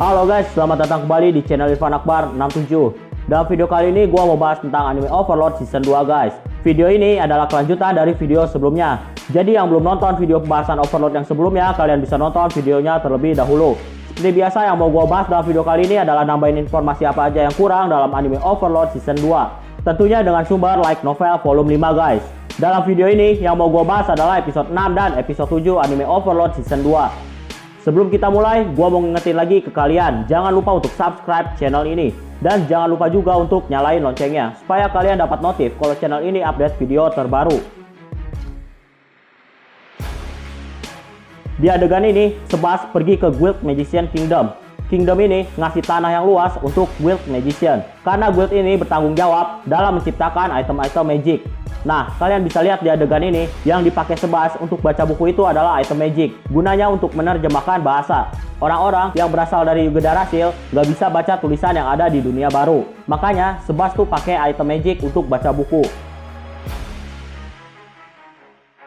Halo guys, selamat datang kembali di channel Irfan Akbar 67. Dalam video kali ini gua mau bahas tentang anime Overlord season 2 guys. Video ini adalah kelanjutan dari video sebelumnya. Jadi yang belum nonton video pembahasan Overlord yang sebelumnya, kalian bisa nonton videonya terlebih dahulu. Seperti biasa, yang mau gua bahas dalam video kali ini adalah nambahin informasi apa aja yang kurang dalam anime Overlord season 2. Tentunya dengan sumber light novel volume 5 guys. Dalam video ini yang mau gua bahas adalah episode 6 dan episode 7 anime Overlord season 2. Sebelum kita mulai, gua mau ngingetin lagi ke kalian, jangan lupa untuk subscribe channel ini. Dan jangan lupa juga untuk nyalain loncengnya, supaya kalian dapat notif kalau channel ini update video terbaru. Di adegan ini, Sebas pergi ke Guild Magician Kingdom. Kingdom ini ngasih tanah yang luas untuk Guild Magician, karena guild ini bertanggung jawab dalam menciptakan item-item magic. Nah, kalian bisa lihat di adegan ini, yang dipakai Sebas untuk baca buku itu adalah item magic, gunanya untuk menerjemahkan bahasa. Orang-orang yang berasal dari Yuga Darasil nggak bisa baca tulisan yang ada di dunia baru. Makanya, Sebas tuh pakai item magic untuk baca buku.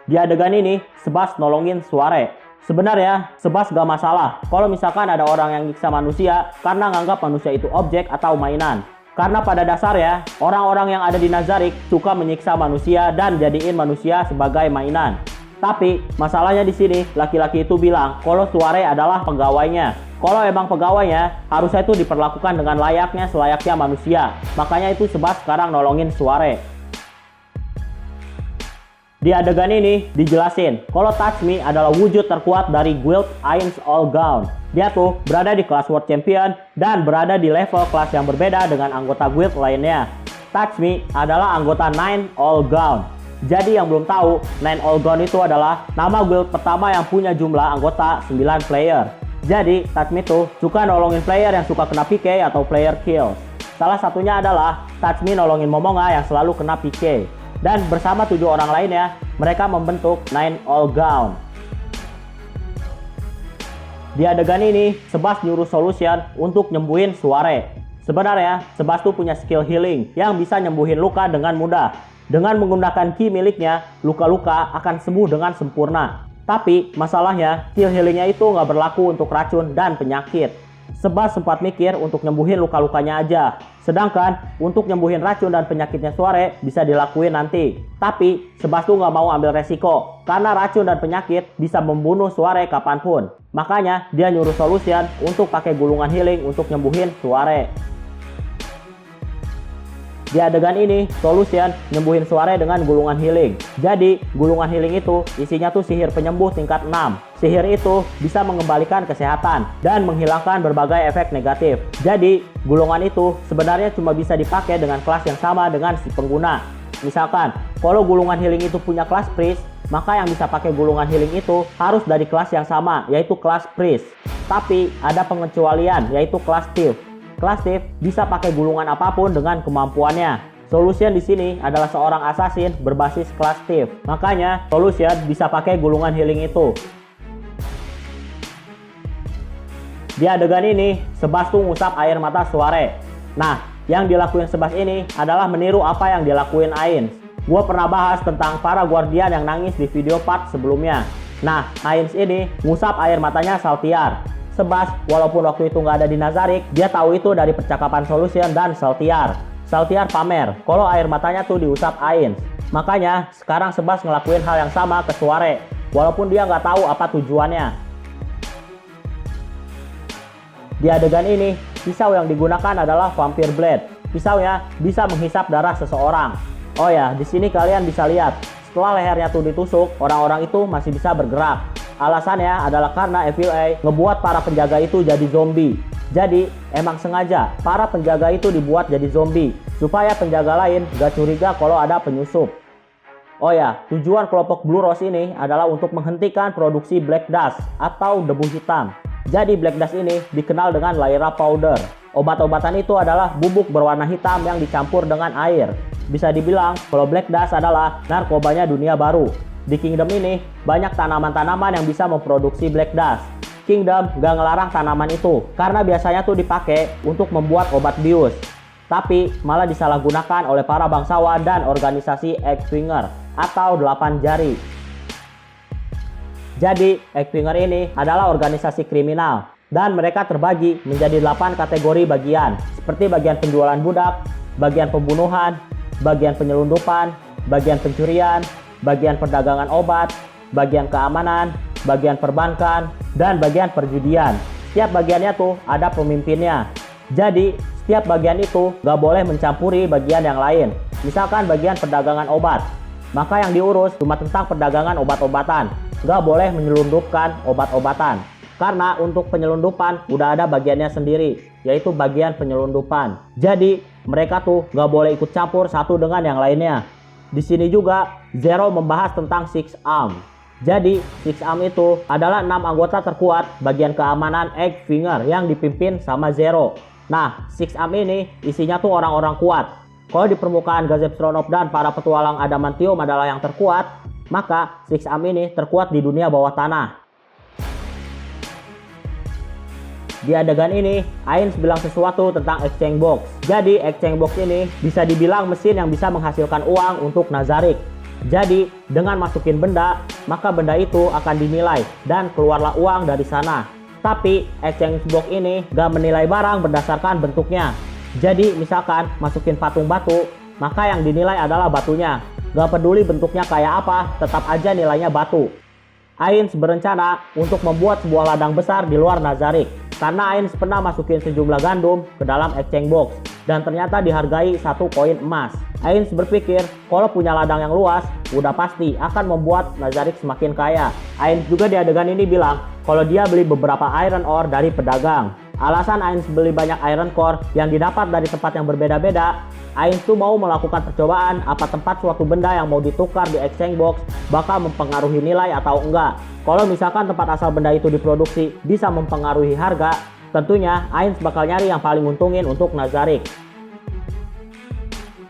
Di adegan ini, Sebas nolongin Suare. Sebenarnya, Sebas gak masalah kalau misalkan ada orang yang nyiksa manusia karena nganggap manusia itu objek atau mainan. Karena pada dasarnya, orang-orang yang ada di Nazarik suka menyiksa manusia dan jadiin manusia sebagai mainan. Tapi, masalahnya di sini, laki-laki itu bilang kalau Suare adalah pegawainya. Kalau emang pegawainya, harusnya itu diperlakukan dengan layaknya selayaknya manusia. Makanya itu Sebas sekarang nolongin Suare. Di adegan ini dijelasin kalau Touch Me adalah wujud terkuat dari Guild Ainz All Gaunt. Dia tuh berada di kelas World Champion dan berada di level kelas yang berbeda dengan anggota guild lainnya. Touch Me adalah anggota Nine All Gaunt. Jadi yang belum tahu, Nine All Gaunt itu adalah nama guild pertama yang punya jumlah anggota 9 player. Jadi Touch Me tuh suka nolongin player yang suka kena PK atau player kill. Salah satunya adalah Touch Me nolongin Momonga yang selalu kena PK. Dan bersama 7 orang lainnya, mereka membentuk Nine All Gaunt. Di adegan ini, Sebas nyuruh Solution untuk nyembuhin Suare. Sebenarnya, Sebas tuh punya skill healing yang bisa nyembuhin luka dengan mudah. Dengan menggunakan ki miliknya, luka-luka akan sembuh dengan sempurna. Tapi, masalahnya, skill healingnya itu nggak berlaku untuk racun dan penyakit. Sebas sempat mikir untuk nyembuhin luka-lukanya aja. Sedangkan untuk nyembuhin racun dan penyakitnya Suare bisa dilakuin nanti. Tapi Sebas tuh nggak mau ambil resiko karena racun dan penyakit bisa membunuh Suare kapanpun. Makanya dia nyuruh Solution untuk pakai gulungan healing untuk nyembuhin Suare. Di adegan ini, Solution nyembuhin Suare dengan gulungan healing. Jadi, gulungan healing itu isinya tuh sihir penyembuh tingkat 6. Sihir itu bisa mengembalikan kesehatan dan menghilangkan berbagai efek negatif. Jadi, gulungan itu sebenarnya cuma bisa dipakai dengan kelas yang sama dengan si pengguna. Misalkan, kalau gulungan healing itu punya kelas priest, maka yang bisa pakai gulungan healing itu harus dari kelas yang sama, yaitu kelas priest. Tapi, ada pengecualian, yaitu kelas thief. Kelas thief bisa pakai gulungan apapun dengan kemampuannya. Solution di sini adalah seorang assassin berbasis kelas thief. Makanya Solution bisa pakai gulungan healing itu. Di adegan ini, Sebas tuh ngusap air mata Suare. Nah, yang dilakuin Sebas ini adalah meniru apa yang dilakuin Ainz. Gua pernah bahas tentang para guardian yang nangis di video part sebelumnya. Nah, Ainz ini ngusap air matanya Saltiar. Sebas, walaupun waktu itu nggak ada di Nazarik, dia tahu itu dari percakapan Solution dan Saltiar. Saltiar pamer kalau air matanya tuh diusap Ainz. Makanya sekarang Sebas ngelakuin hal yang sama ke Suare, walaupun dia nggak tahu apa tujuannya. Di adegan ini, pisau yang digunakan adalah Vampire Blade. Pisaunya bisa menghisap darah seseorang. Oh ya, di sini kalian bisa lihat, setelah lehernya tuh ditusuk, orang-orang itu masih bisa bergerak. Alasannya adalah karena FUA ngebuat para penjaga itu jadi zombie. Jadi emang sengaja para penjaga itu dibuat jadi zombie supaya penjaga lain gak curiga kalau ada penyusup. Oh ya, tujuan kelompok Blue Rose ini adalah untuk menghentikan produksi Black Dust atau debu hitam. Jadi Black Dust ini dikenal dengan Lyra Powder. Obat-obatan itu adalah bubuk berwarna hitam yang dicampur dengan air. Bisa dibilang kalau Black Dust adalah narkobanya dunia baru. Di Kingdom ini, banyak tanaman-tanaman yang bisa memproduksi Black Dust. Kingdom gak ngelarang tanaman itu, karena biasanya tuh dipakai untuk membuat obat bius. Tapi malah disalahgunakan oleh para bangsawan dan organisasi X-Finger atau 8 jari. Jadi, X-Finger ini adalah organisasi kriminal. Dan mereka terbagi menjadi 8 kategori bagian, seperti bagian penjualan budak, bagian pembunuhan, bagian penyelundupan, bagian pencurian, bagian perdagangan obat, bagian keamanan, bagian perbankan, dan bagian perjudian. Setiap bagiannya tuh ada pemimpinnya. Jadi, setiap bagian itu gak boleh mencampuri bagian yang lain. Misalkan bagian perdagangan obat, maka yang diurus cuma tentang perdagangan obat-obatan. Gak boleh menyelundupkan obat-obatan. Karena untuk penyelundupan udah ada bagiannya sendiri, yaitu bagian penyelundupan. Jadi mereka tuh gak boleh ikut campur satu dengan yang lainnya. Di sini juga Zero membahas tentang Six Arm. Jadi Six Arm itu adalah 6 anggota terkuat bagian keamanan Eight Finger yang dipimpin sama Zero. Nah, Six Arm ini isinya tuh orang-orang kuat. Kalau di permukaan Gazeb-Stronov dan para petualang adamantium adalah yang terkuat, maka Six Arm ini terkuat di dunia bawah tanah. Di adegan ini, Ainz bilang sesuatu tentang exchange box. Jadi, exchange box ini bisa dibilang mesin yang bisa menghasilkan uang untuk Nazarick. Jadi, dengan masukin benda, maka benda itu akan dinilai dan keluarlah uang dari sana. Tapi, exchange box ini gak menilai barang berdasarkan bentuknya. Jadi, misalkan masukin patung batu, maka yang dinilai adalah batunya. Gak peduli bentuknya kayak apa, tetap aja nilainya batu. Ainz berencana untuk membuat sebuah ladang besar di luar Nazarick. Karena Ainz pernah masukin sejumlah gandum ke dalam exchange box dan ternyata dihargai 1 koin emas. Ainz berpikir kalau punya ladang yang luas, udah pasti akan membuat Nazarick semakin kaya. Ainz juga di adegan ini bilang kalau dia beli beberapa iron ore dari pedagang. Alasan Ainz beli banyak iron core yang didapat dari tempat yang berbeda-beda, Ainz tuh mau melakukan percobaan apa tempat suatu benda yang mau ditukar di exchange box bakal mempengaruhi nilai atau enggak. Kalau misalkan tempat asal benda itu diproduksi bisa mempengaruhi harga, tentunya Ainz bakal nyari yang paling untungin untuk Nazarick.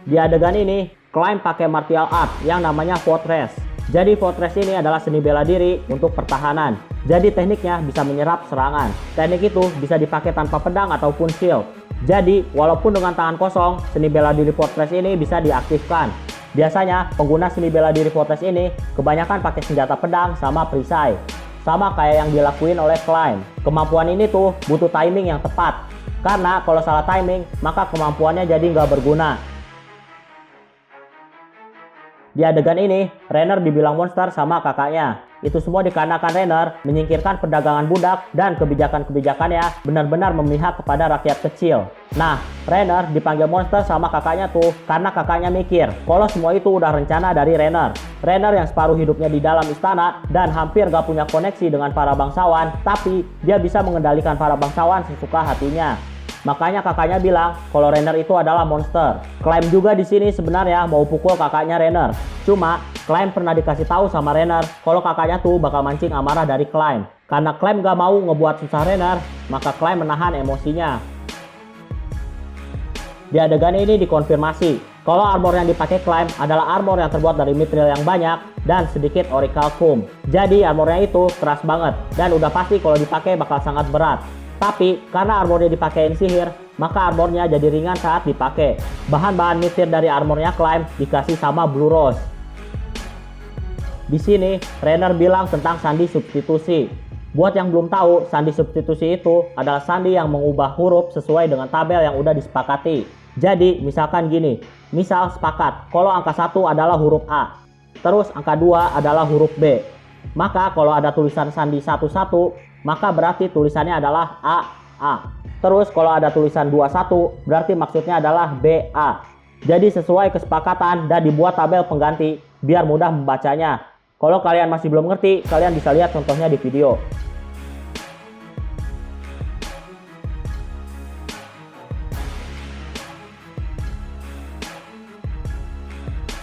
Di adegan ini, Climb pakai martial art yang namanya Fortress. Jadi Fortress ini adalah seni bela diri untuk pertahanan. Jadi tekniknya bisa menyerap serangan. Teknik itu bisa dipakai tanpa pedang ataupun shield. Jadi walaupun dengan tangan kosong, seni bela diri Fortress ini bisa diaktifkan. Biasanya pengguna seni bela diri Fortress ini kebanyakan pakai senjata pedang sama perisai. Sama kayak yang dilakuin oleh Climb. Kemampuan ini tuh butuh timing yang tepat. Karena kalau salah timing, maka kemampuannya jadi nggak berguna. Di adegan ini, Rainer dibilang monster sama kakaknya. Itu semua dikarenakan Rainer menyingkirkan perdagangan budak dan kebijakan-kebijakannya benar-benar memihak kepada rakyat kecil. Nah, Rainer dipanggil monster sama kakaknya tuh karena kakaknya mikir kalau semua itu udah rencana dari Rainer. Rainer yang separuh hidupnya di dalam istana dan hampir gak punya koneksi dengan para bangsawan, tapi dia bisa mengendalikan para bangsawan sesuka hatinya. Makanya kakaknya bilang kalau Rainer itu adalah monster. Climb juga di sini sebenarnya mau pukul kakaknya Rainer. Cuma Climb pernah dikasih tahu sama Rainer kalau kakaknya tuh bakal mancing amarah dari Climb. Karena Climb gak mau ngebuat susah Rainer, maka Climb menahan emosinya. Di adegan ini dikonfirmasi kalau armor yang dipakai Climb adalah armor yang terbuat dari mithril yang banyak dan sedikit orichalcum. Jadi armornya itu keras banget dan udah pasti kalau dipakai bakal sangat berat. Tapi karena armornya dipakein sihir, maka armornya jadi ringan saat dipakai. Bahan-bahan mithril dari armornya Climb dikasih sama Blue Rose. Di sini Rainer bilang tentang sandi substitusi. Buat yang belum tahu, sandi substitusi itu adalah sandi yang mengubah huruf sesuai dengan tabel yang udah disepakati. Jadi misalkan gini, misal sepakat kalau angka 1 adalah huruf A, terus angka 2 adalah huruf B. Maka kalau ada tulisan sandi 11, maka berarti tulisannya adalah AA. Terus kalau ada tulisan 21, berarti maksudnya adalah BA. Jadi sesuai kesepakatan dan dibuat tabel pengganti biar mudah membacanya. Kalau kalian masih belum ngerti, kalian bisa lihat contohnya di video.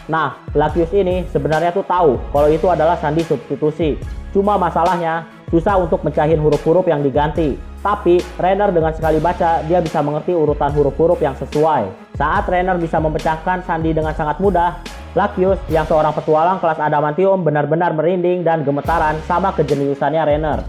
Nah, Lackius ini sebenarnya tuh tahu kalau itu adalah sandi substitusi. Cuma masalahnya susah untuk mecahin huruf-huruf yang diganti. Tapi Rainer dengan sekali baca dia bisa mengerti urutan huruf-huruf yang sesuai. Saat Rainer bisa memecahkan sandi dengan sangat mudah, Lackius yang seorang petualang kelas adamantium benar-benar merinding dan gemetaran sama kejeniusannya Rainer.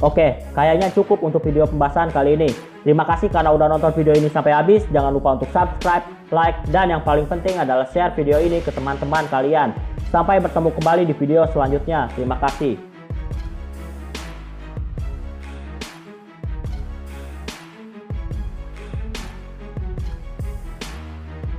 Oke, kayaknya cukup untuk video pembahasan kali ini. Terima kasih karena udah nonton video ini sampai habis. Jangan lupa untuk subscribe, like, dan yang paling penting adalah share video ini ke teman-teman kalian. Sampai bertemu kembali di video selanjutnya. Terima kasih.